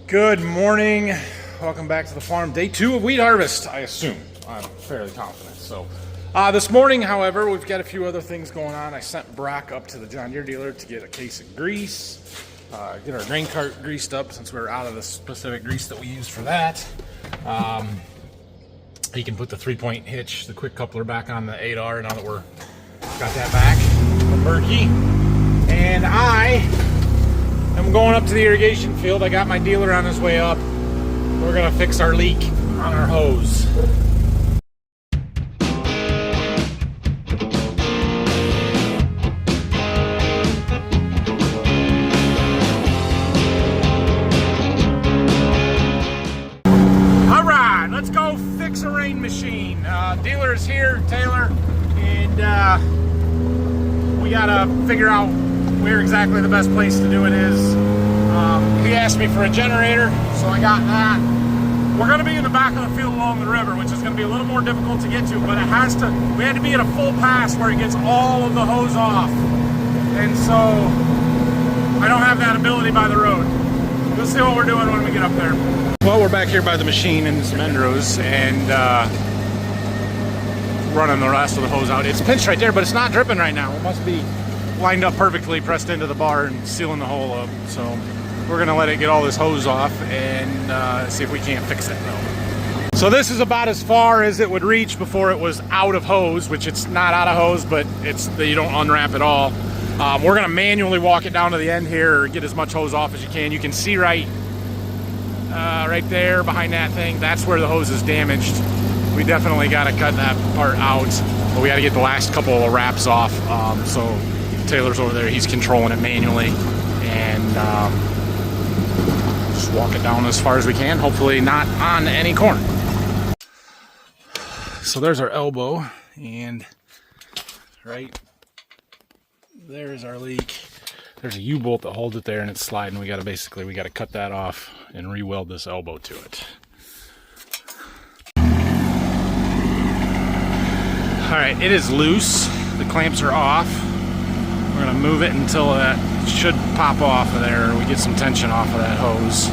Good morning. Welcome back to the farm. Day 2 of wheat harvest, I assume. I'm fairly confident. So, this morning, however, we've got a few other things going on. I sent Brock up to the John Deere dealer to get a case of grease, get our grain cart greased up since we're out of the specific grease that we used for that. He can put the 3-point hitch, the quick coupler back on the 8R now that we're got that back from Berkey. And I'm going up to the irrigation field. I got my dealer on his way up. We're gonna fix our leak on our hose. All right, let's go fix a rain machine. Dealer is here, Taylor, and we gotta figure out where exactly the best place to do it is. He asked me for a generator, so I got that. We're going to be in the back of the field along the river, which is going to be a little more difficult to get to, but we had to be at a full pass where it gets all of the hose off. And so I don't have that ability by the road. We'll see what we're doing when we get up there. Well, we're back here by the machine in some end rows and running the rest of the hose out. It's pinched right there, but it's not dripping right now. It must be lined up perfectly, pressed into the bar and sealing the hole up. So we're gonna let it get all this hose off and see if we can't fix it though. So this is about as far as it would reach before it was out of hose, which it's not out of hose, but you don't unwrap at all. We're gonna manually walk it down to the end here, or get as much hose off as you can. You can see right there behind that thing, that's where the hose is damaged. We definitely gotta cut that part out, but we gotta get the last couple of wraps off. So Taylor's over there, he's controlling it manually, and just walk it down as far as we can, hopefully not on any corner. So there's our elbow, and right there's our leak. There's a U-bolt that holds it there, and it's sliding. We gotta cut that off and re-weld this elbow to it. All right, it is loose. The clamps are off. We're gonna move it until that should pop off of there, or we get some tension off of that hose.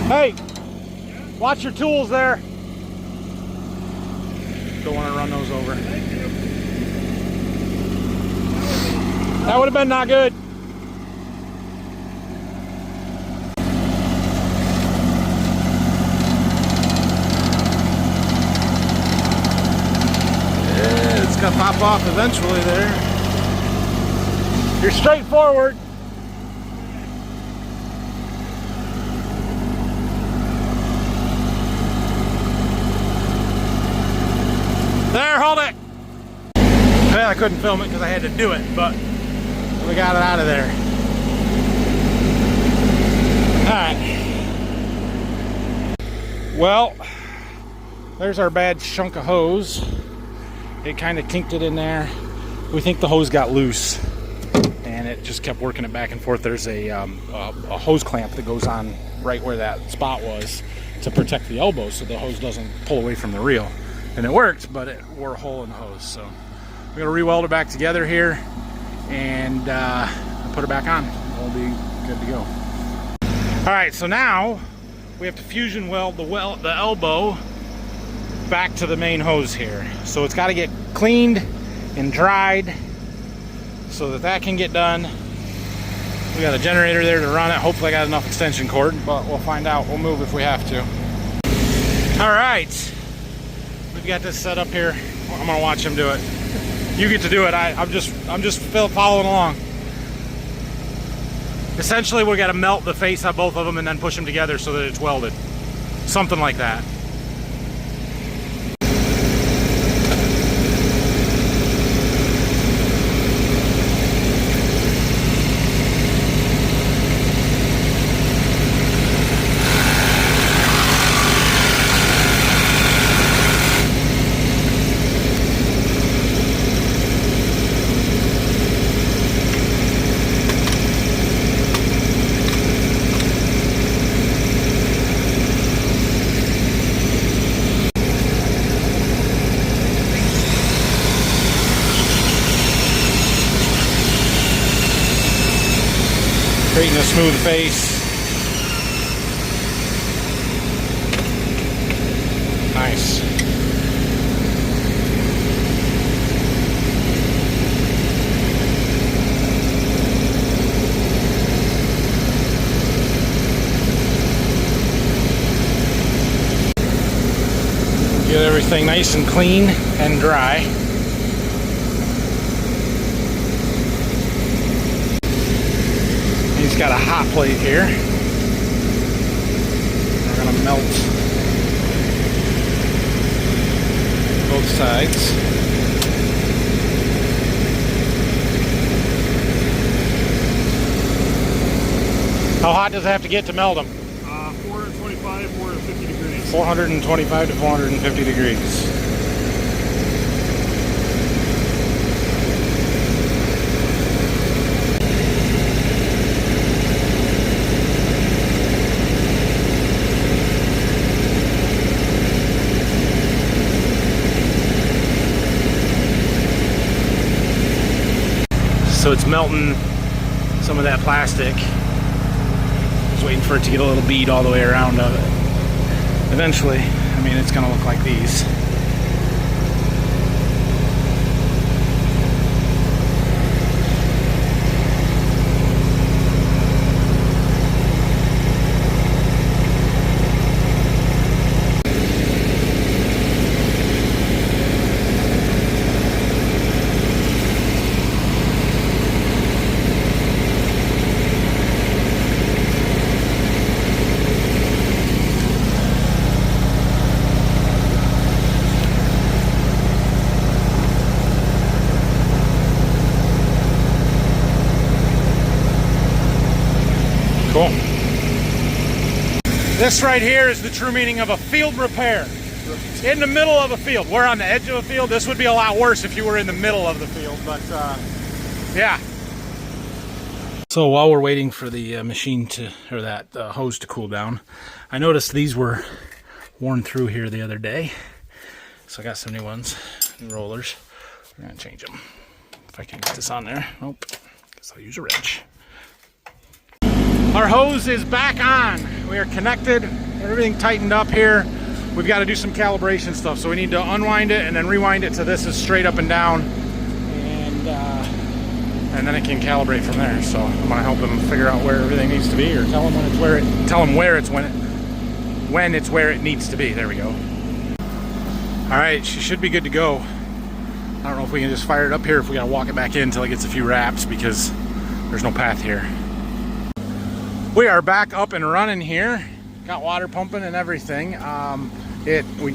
Hey, watch your tools there. Don't want to run those over. That would have been not good. Yeah, it's gonna pop off eventually there. You're straight forward. There, hold it. Well, I couldn't film it because I had to do it, but we got it out of there. All right. Well, there's our bad chunk of hose. It kind of kinked it in there. We think the hose got loose, and it just kept working it back and forth. There's a hose clamp that goes on right where that spot was to protect the elbow so the hose doesn't pull away from the reel. And it worked, but it wore a hole in the hose. So we're gonna re-weld it back together here and put it back on. We'll be good to go. All right, so now we have to fusion weld the elbow back to the main hose here. So it's gotta get cleaned and dried so that can get done. We got a generator there to run it. Hopefully I got enough extension cord, but we'll find out. We'll move if we have to. All right. We've got this set up here. I'm gonna watch him do it. You get to do it. I'm just following along. Essentially, we got to melt the face on both of them and then push them together so that it's welded. Something like that. a smooth face. Nice. Get everything nice and clean and dry. He's got a hot plate here. We're gonna melt both sides. How hot does it have to get to melt them? 425, 450 degrees. 425 to 450 degrees. So it's melting some of that plastic. Just waiting for it to get a little bead all the way around of it. Eventually, I mean, it's gonna look like these. Cool. This right here is the true meaning of a field repair. In the middle of a field. We're on the edge of a field. This would be a lot worse if you were in the middle of the field, but yeah. So while we're waiting for the machine to, or that hose to cool down, I noticed these were worn through here the other day. So I got some new ones, new rollers. We're gonna change them. If I can get this on there. Nope, guess I'll use a wrench. Our hose is back on. We are connected, everything tightened up here. We've got to do some calibration stuff, so we need to unwind it and then rewind it so this is straight up and down, and then it can calibrate from there. So I'm gonna help him figure out where everything needs to be, or tell him when it's where it's where it needs to be. There we go. All right, she should be good to go. I don't know if we can just fire it up here, if we gotta walk it back in until it gets a few wraps, because there's no path here. We are back up and running here. Got water pumping and everything. We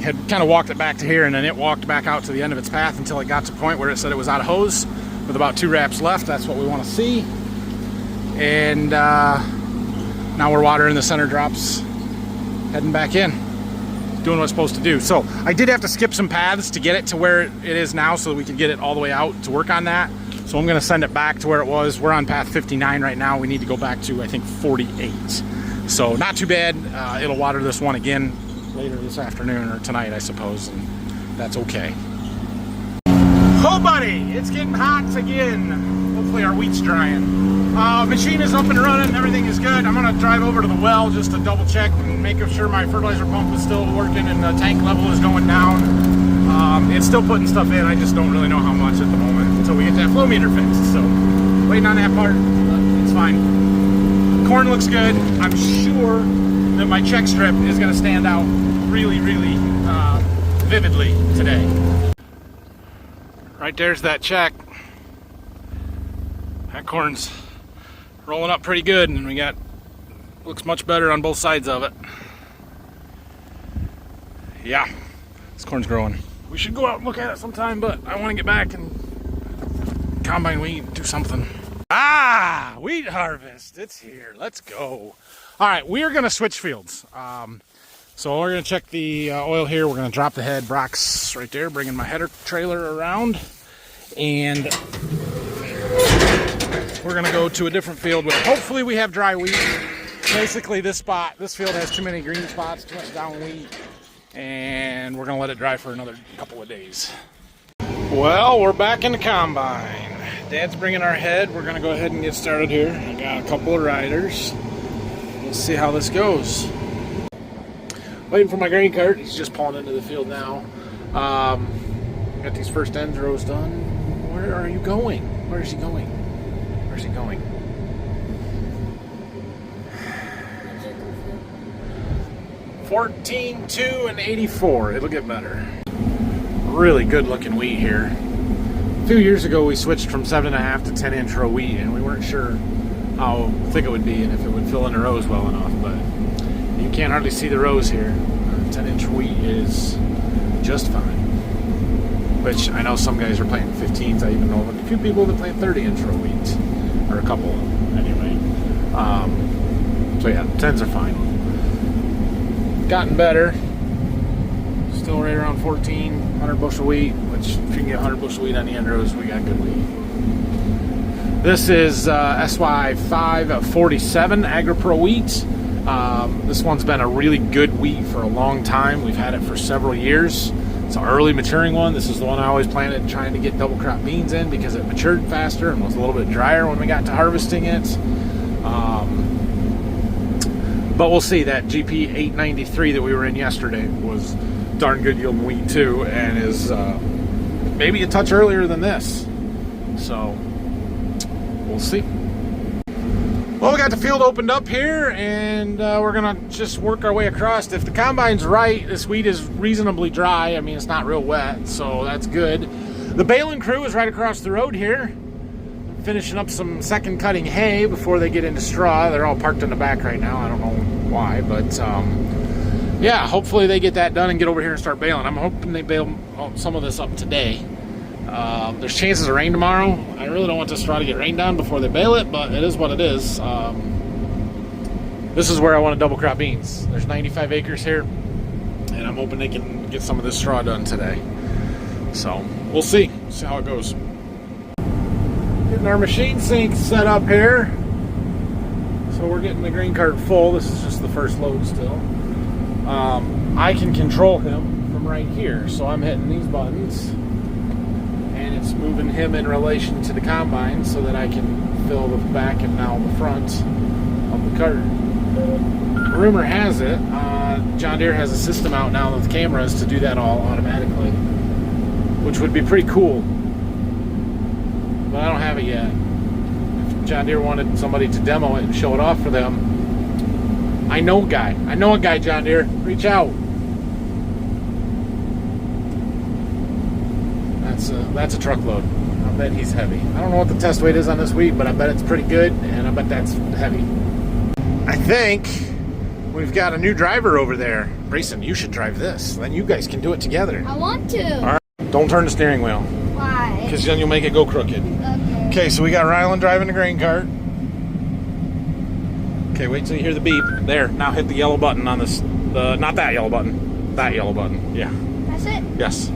had kind of walked it back to here, and then it walked back out to the end of its path until it got to a point where it said it was out of hose with about 2 wraps left. That's what we want to see. And now we're watering the center drops, heading back in, doing what it's supposed to do. So I did have to skip some paths to get it to where it is now so that we could get it all the way out to work on that. So I'm going to send it back to where it was. We're on path 59 right now. We need to go back to, I think, 48. So not too bad. It'll water this one again later this afternoon or tonight, I suppose, and that's okay. Oh, buddy, it's getting hot again. Hopefully our wheat's drying. Machine is up and running. Everything is good. I'm going to drive over to the well just to double check and make sure my fertilizer pump is still working and the tank level is going down. It's still putting stuff in. I just don't really know how much at the moment until we get that flow meter fixed. So waiting on that part, but it's fine. Corn looks good. I'm sure that my check strip is going to stand out really, really vividly today. Right there's that check. That corn's rolling up pretty good, and we got, looks much better on both sides of it. Yeah, this corn's growing. We should go out and look at it sometime, but I want to get back and combine wheat, do something. Ah, wheat harvest, it's here, let's go. All right, we are gonna switch fields. So we're gonna check the oil here. We're gonna drop the head. Brock's right there, bringing my header trailer around. And we're gonna go to a different field where hopefully we have dry wheat. Basically this field has too many green spots, too much down wheat. And we're gonna let it dry for another couple of days. Well, we're back in the combine. Dad's bringing our head. We're gonna go ahead and get started here. I got a couple of riders. We'll see how this goes. Waiting for my grain cart. He's just pulling into the field now. Got these first end rows done. Where are you going? Where is he going? Where's he going? $14.2 and $84. It'll get better. Really good looking wheat here. A few years ago we switched from 7.5 to 10-inch row wheat, and we weren't sure how thick it would be and if it would fill in the rows well enough, but you can't hardly see the rows here. 10-inch wheat is just fine. Which I know some guys are planting 15s. I even know a few people that plant 30-inch row wheat, or a couple anyway. So yeah, 10s are fine. Gotten better. Still right around 100 bushel wheat, which if you can get 100 bushel wheat on the end rows, we got good wheat. This is SY5 47 AgriPro wheat. This one's been a really good wheat for a long time. We've had it for several years. It's an early maturing one. This is the one I always planted trying to get double crop beans in because it matured faster and was a little bit drier when we got to harvesting it. But we'll see. That GP 893 that we were in yesterday was darn good yielding wheat too, and is maybe a touch earlier than this. So we'll see. Well, we got the field opened up here, and we're gonna just work our way across. If the combine's right, this wheat is reasonably dry. I mean, it's not real wet, so that's good. The baling crew is right across the road here, finishing up some second cutting hay before they get into straw. They're all parked in the back right now. I don't know why, but yeah, hopefully they get that done and get over here and start baling. I'm hoping they bale some of this up today. There's chances of rain tomorrow. I really don't want this straw to get rained on before they bale it, but it is what it is. This is where I want to double crop beans. There's 95 acres here, and I'm hoping they can get some of this straw done today. So we'll see how it goes. Getting our machine sink set up here. So we're getting the grain cart full. This is just the first load still. I can control him from right here. So I'm hitting these buttons, and it's moving him in relation to the combine so that I can fill the back and now the front of the cart. Rumor has it, John Deere has a system out now with cameras to do that all automatically, which would be pretty cool. But I don't have it yet. If John Deere wanted somebody to demo it and show it off for them, I know a guy, John Deere. Reach out. That's a truckload. I bet he's heavy. I don't know what the test weight is on this wheat, but I bet it's pretty good, and I bet that's heavy. I think we've got a new driver over there. Brayson, you should drive this. Then you guys can do it together. I want to. All right. Don't turn the steering wheel. Why? Because then you'll make it go crooked. Okay, so we got Rylan driving the grain cart. Okay, wait till you hear the beep. There, now hit the yellow button on this. Not that yellow button. That yellow button. Yeah. That's it? Yes.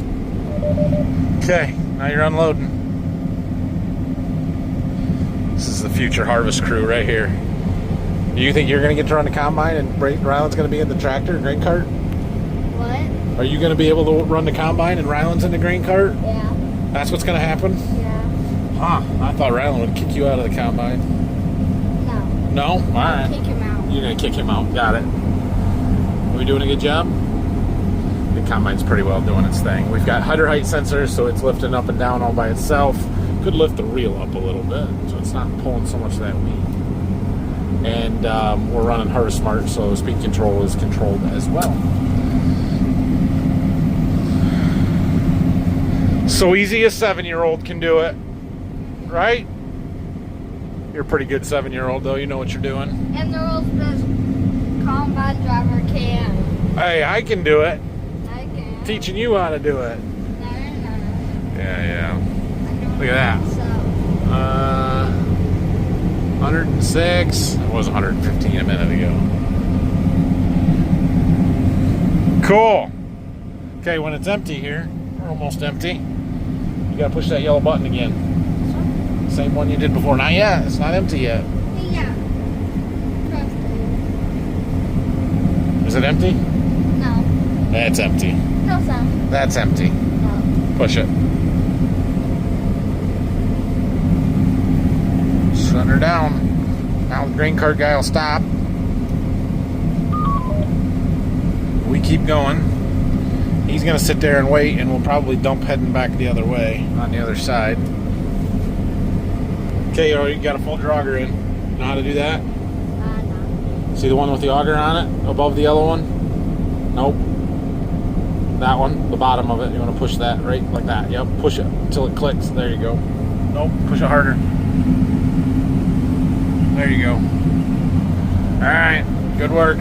Okay, now you're unloading. This is the future harvest crew right here. Do you think you're going to get to run the combine and Rylan's going to be in the tractor, grain cart? What? Are you going to be able to run the combine and Rylan's in the grain cart? Yeah. That's what's going to happen? Yeah. Huh. I thought Rylan would kick you out of the combine. No. No? All right. Kick him out. You're going to kick him out. Got it. Are we doing a good job? The combine's pretty well doing its thing. We've got header height sensors, so it's lifting up and down all by itself. Could lift the reel up a little bit, so it's not pulling so much of that wheat. And we're running Harvest Smart, so speed control is controlled as well. So easy a 7-year-old can do it, right? You're a pretty good 7-year-old, though. You know what you're doing. And the rules says combine driver can. Hey, I can do it. I can. Teaching you how to do it. No. Yeah. Look at that. So. 106. It was 115 a minute ago. Cool. Okay, when it's empty here, we're almost empty. You gotta push that yellow button again. Same one you did before. Not yet. It's not empty yet. Yeah. Trust me. Is it empty? No. That's empty. No, Sam. That's empty. No. Push it. letting her down. Now the grain cart guy will stop. We keep going. He's gonna sit there and wait, and we'll probably dump heading back the other way on the other side. Okay, you got to fold your auger in. You know how to do that? No. See the one with the auger on it above the yellow one? Nope. That one, the bottom of it. You want to push that right like that. Yep, push it until it clicks. There you go. Nope, push it harder. There you go. All right, good work.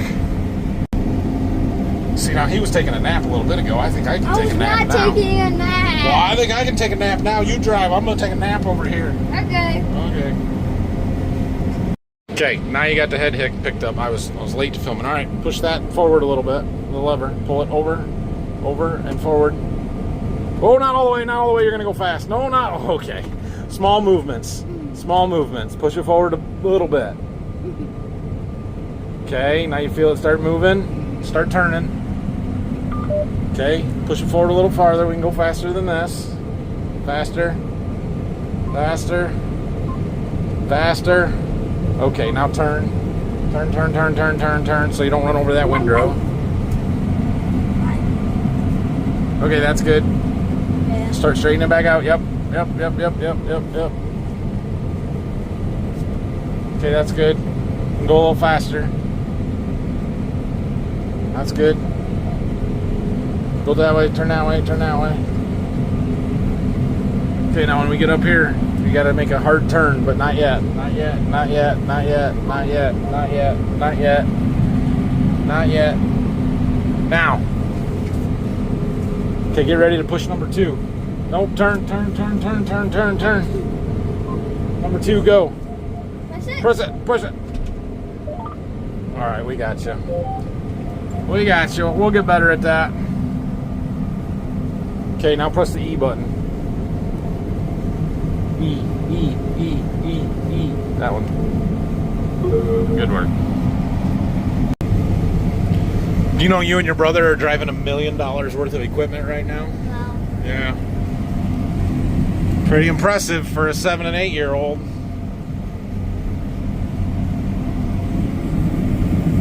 See, now he was taking a nap a little bit ago. I think I can take a nap now. I was not taking a nap. Well, I think I can take a nap now. You drive. I'm going to take a nap over here. Okay. Okay. Okay, now you got the head picked up. I was late to filming. All right, push that forward a little bit. The lever. Pull it over, and forward. Oh, not all the way. Not all the way. You're going to go fast. No, not. Okay. Small movements. Small movements. Push it forward a little bit. Okay, now you feel it start moving. Start turning. Okay, push it forward a little farther. We can go faster than this. Faster. Faster. Faster. Okay, now turn. Turn, so you don't run over that windrow. Okay, that's good. Yeah. Start straightening it back out. Yep. Okay, that's good. Go a little faster. That's good. Go that way, turn that way. Okay, now when we get up here, you gotta make a hard turn, but not yet. Not yet. Now. Okay, get ready to push number 2. Nope, turn. Number 2, go. That's it. Push it. All right, we got you. We'll get better at that. Okay, now press the E button. E. That one. Good work. Do you know you and your brother are driving $1 million worth of equipment right now? No. Yeah. Pretty impressive for a 7 and 8 year old.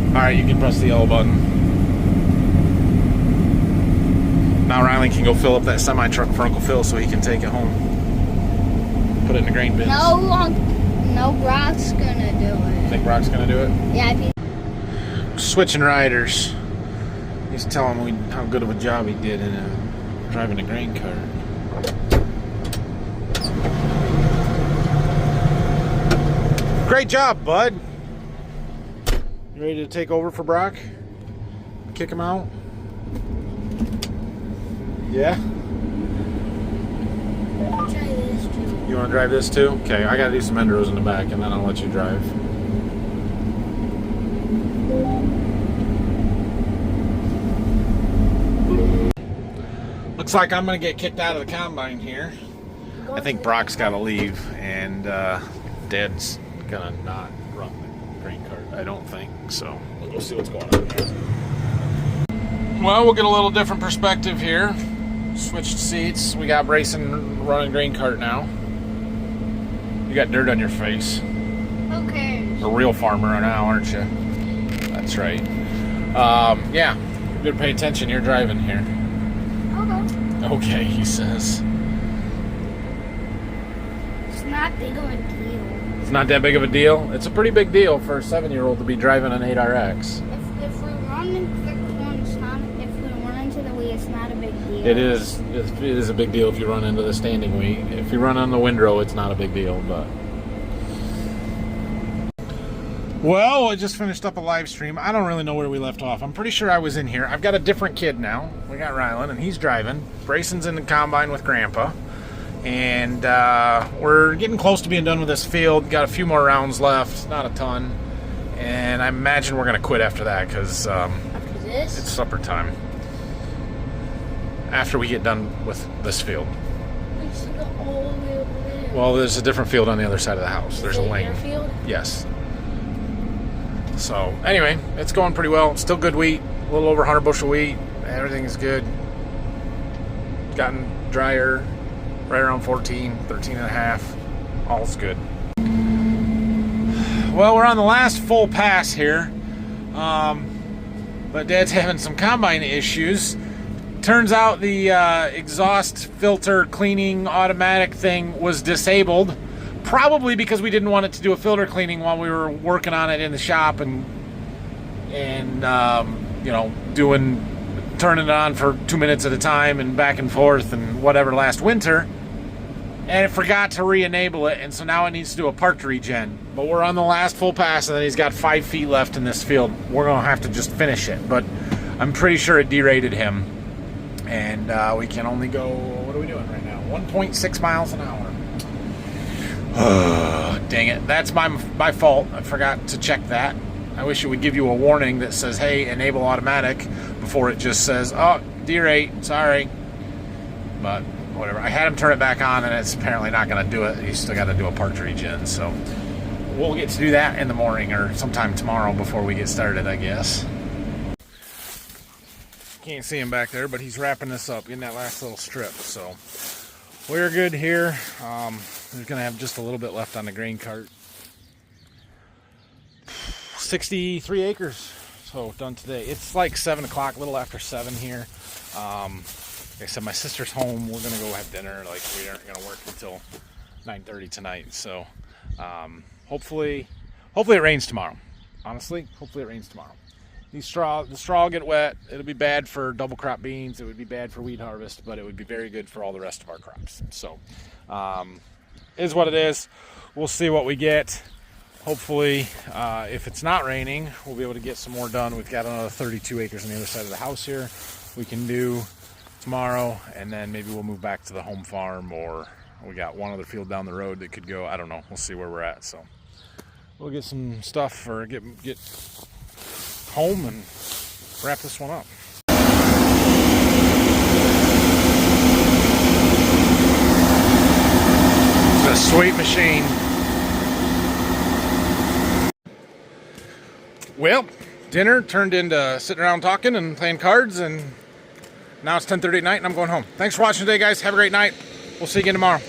All right, you can press the yellow button. Now Riley can go fill up that semi truck for Uncle Phil so he can take it home. Put it in the grain bins. No, Brock's gonna do it. Think Brock's gonna do it? Yeah, if he... Switching riders. He's telling me how good of a job he did in driving a grain cart. Great job, bud. You ready to take over for Brock? Kick him out? Yeah? I'll try this too. You want to drive this too? Okay, I got to do some end rows in the back and then I'll let you drive. Looks like I'm going to get kicked out of the combine here. I think Brock's got to leave and Dad's going to not run the grain cart. I don't think so. We'll go see what's going on here. Well, we'll get a little different perspective here. Switched seats. We got Brayson running grain cart now. You got dirt on your face. Who cares? A real farmer now, aren't you? That's right. Yeah, you better pay attention. You're driving here. Okay. Okay, he says. It's not big of a deal. It's not that big of a deal. It's a pretty big deal for a 7-year-old to be driving an 8RX. If we run into the one, it's not. If we run into the wheel, it's not a big deal. It is. It is a big deal if you run into the standing wheel. If you run on the windrow, it's not a big deal, but. Well, I just finished up a live stream. I don't really know where we left off. I'm pretty sure I was in here. I've got a different kid now. We got Rylan, and he's driving. Brayson's in the combine with Grandpa. And we're getting close to being done with this field. Got a few more rounds left, not a ton. And I imagine we're going to quit after that because After this? it's supper time. After we get done with this field. We still go all the way over there. Well, there's a different field on the other side of the house. There's a Is it lane. your field? Yes. So, anyway, it's going pretty well. It's still good wheat. A little over 100 bushel wheat. Everything is good. Gotten drier. Right around 14, 13 and a half. All's good. Well, we're on the last full pass here, but Dad's having some combine issues. Turns out the exhaust filter cleaning automatic thing was disabled, probably because we didn't want it to do a filter cleaning while we were working on it in the shop and you know, turning it on for 2 minutes at a time and back and forth and whatever last winter. And it forgot to re-enable it, and so now it needs to do a part regen. But we're on the last full pass, and then he's got 5 feet left in this field. We're going to have to just finish it, but I'm pretty sure it derated him. And we can only go, what are we doing right now? 1.6 miles an hour. Dang it. That's my fault. I forgot to check that. I wish it would give you a warning that says, hey, enable automatic, before it just says, oh, derate, sorry. But whatever. I had him turn it back on, and it's apparently not going to do it. He's still got to do a part regen, so we'll get to do that in the morning or sometime tomorrow before we get started, I guess. Can't see him back there, but he's wrapping this up in that last little strip, so we're good here. We're going to have just a little bit left on the grain cart. 63 acres, so done today. It's like 7 o'clock, a little after 7 here. Like I said, my sister's home. We're gonna go have dinner. Like, we aren't gonna work until 9:30 tonight. So hopefully it rains tomorrow. Honestly, hopefully it rains tomorrow. The straw will get wet. It'll be bad for double crop beans. It would be bad for wheat harvest, but it would be very good for all the rest of our crops. So is what it is. We'll see what we get. Hopefully, if it's not raining, we'll be able to get some more done. We've got another 32 acres on the other side of the house here we can do tomorrow, and then maybe we'll move back to the home farm, or we got one other field down the road that could go. I don't know. We'll see where we're at. So we'll get some stuff, or get home and wrap this one up. It's a sweet machine. Well, dinner turned into sitting around talking and playing cards, and now it's 10:30 at night and I'm going home. Thanks for watching today, guys. Have a great night. We'll see you again tomorrow.